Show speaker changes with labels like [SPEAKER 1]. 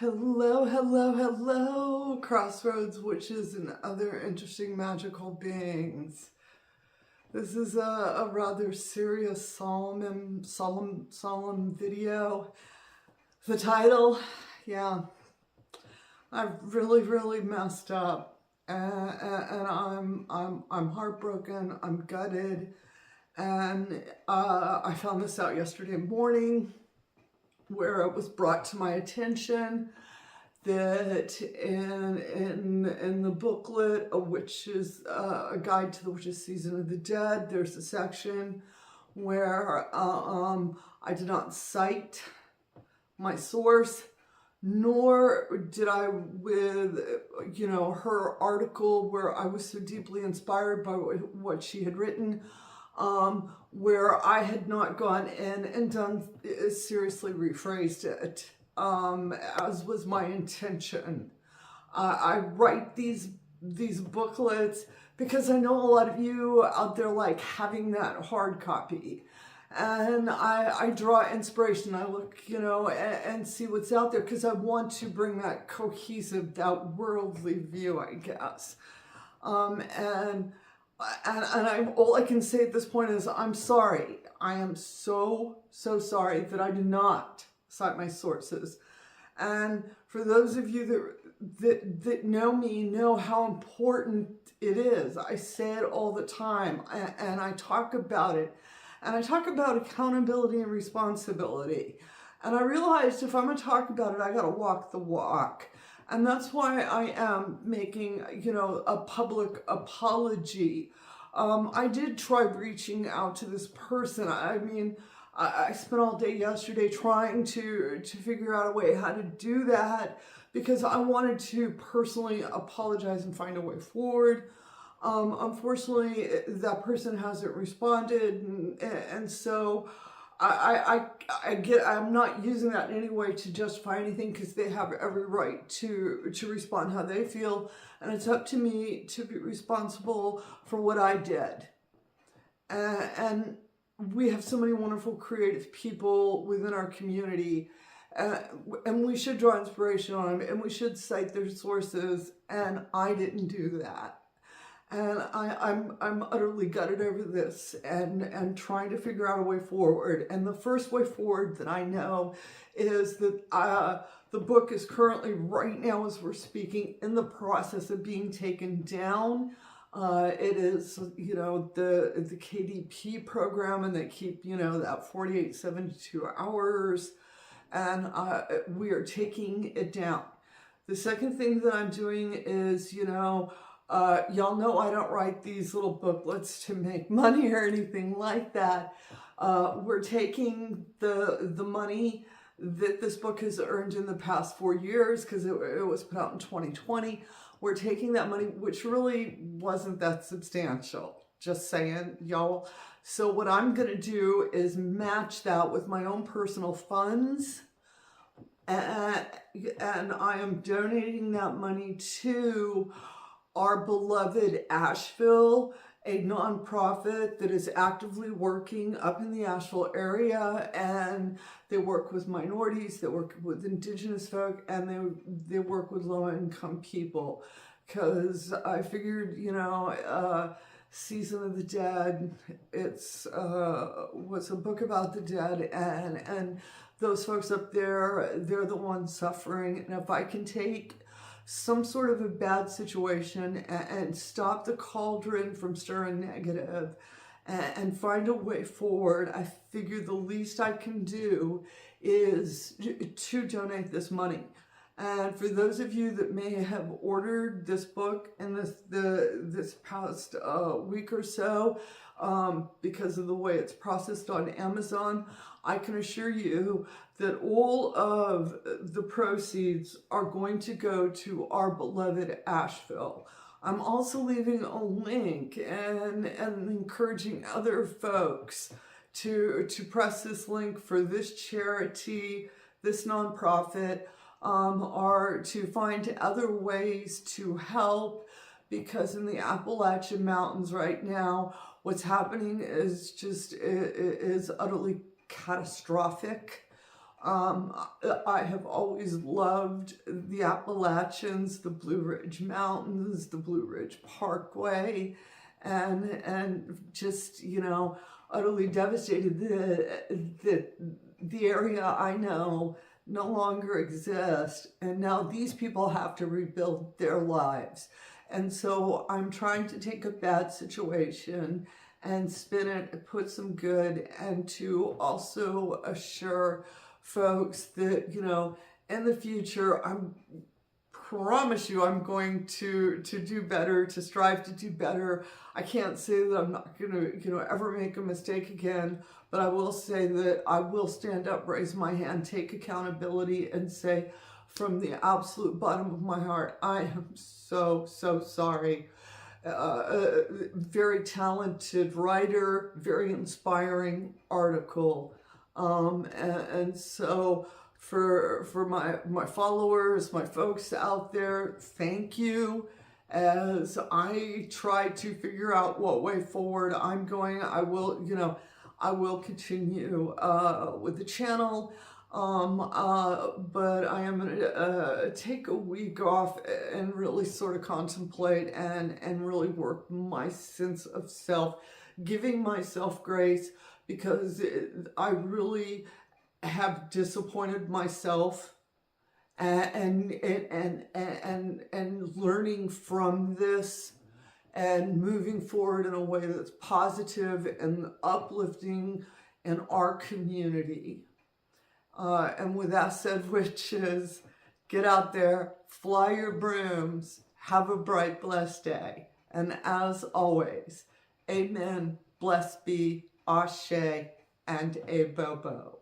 [SPEAKER 1] Hello, hello, hello, crossroads, witches, and other interesting magical beings. This is a rather serious, solemn video. The title, yeah, I've really messed up, and I'm heartbroken. I'm gutted, and I found this out yesterday morning, where it was brought to my attention that in the booklet, which is a guide to the witches' season of the dead, there's a section where I did not cite my source, nor did I with her article, where I was so deeply inspired by what she had written, where I had not gone in and done seriously rephrased it, as was my intention. I write these booklets because I know a lot of you out there like having that hard copy. And I draw inspiration. I look, and see what's out there, because I want to bring that cohesive, that worldly view, I guess. And all I can say at this point is I'm sorry. I am so sorry that I did not cite my sources. And for those of you that know me, know how important it is. I say it all the time, and I talk about it. And I talk about accountability and responsibility. And I realized if I'm going to talk about it, I got to walk the walk. And that's why I am making, a public apology. I did try reaching out to this person. I mean, I spent all day yesterday trying to figure out a way how to do that, because I wanted to personally apologize and find a way forward. Unfortunately, that person hasn't responded, and so I'm not using that in any way to justify anything, because they have every right to respond how they feel, and it's up to me to be responsible for what I did. And we have so many wonderful creative people within our community, and we should draw inspiration on them, and we should cite their sources, and I didn't do that. And I'm utterly gutted over this, and trying to figure out a way forward. And the first way forward that I know is that the book is currently, right now as we're speaking, in the process of being taken down. It is, the KDP program, and they keep, that 48, 72 hours, and we are taking it down. The second thing that I'm doing is, y'all know I don't write these little booklets to make money or anything like that. We're taking the money that this book has earned in the past 4 years, because it was put out in 2020. We're taking that money, which really wasn't that substantial, just saying, y'all. So what I'm going to do is match that with my own personal funds, and I am donating that money to our beloved Asheville, a nonprofit that is actively working up in the Asheville area, and they work with minorities, they work with indigenous folk, and they work with low-income people. Because I figured, Season of the Dead, was a book about the dead, and those folks up there, they're the ones suffering. And if I can take some sort of a bad situation and stop the cauldron from stirring negative, and find a way forward, I figure the least I can do is to donate this money. And for those of you that may have ordered this book in this past week or so, because of the way it's processed on Amazon, I can assure you that all of the proceeds are going to go to our beloved Asheville. I'm also leaving a link and encouraging other folks to press this link for this charity, this nonprofit, or to find other ways to help, because in the Appalachia Mountains right now, what's happening is utterly catastrophic. I have always loved the Appalachians, the Blue Ridge Mountains, the Blue Ridge Parkway, and just, you know, utterly devastated that the area I know no longer exists, and now these people have to rebuild their lives. And so I'm trying to take a bad situation and spin it and put some good, and to also assure folks that, you know, in the future, promise you I'm going to do better, to strive to do better. I can't say that I'm not going to, you know, ever make a mistake again, but I will say that I will stand up, raise my hand, take accountability, and say from the absolute bottom of my heart, I am so sorry. Very talented writer, very inspiring article. And so for my followers, my folks out there, thank you. As I try to figure out what way forward I'm going, I will, you know, I will continue with the channel. But I am going to take a week off and really sort of contemplate and really work my sense of self, giving myself grace, because I really have disappointed myself, and learning from this and moving forward in a way that's positive and uplifting in our community. And with that said, witches, get out there, fly your brooms, have a bright, blessed day. And as always, amen, blessed be, ashe, and a bobo.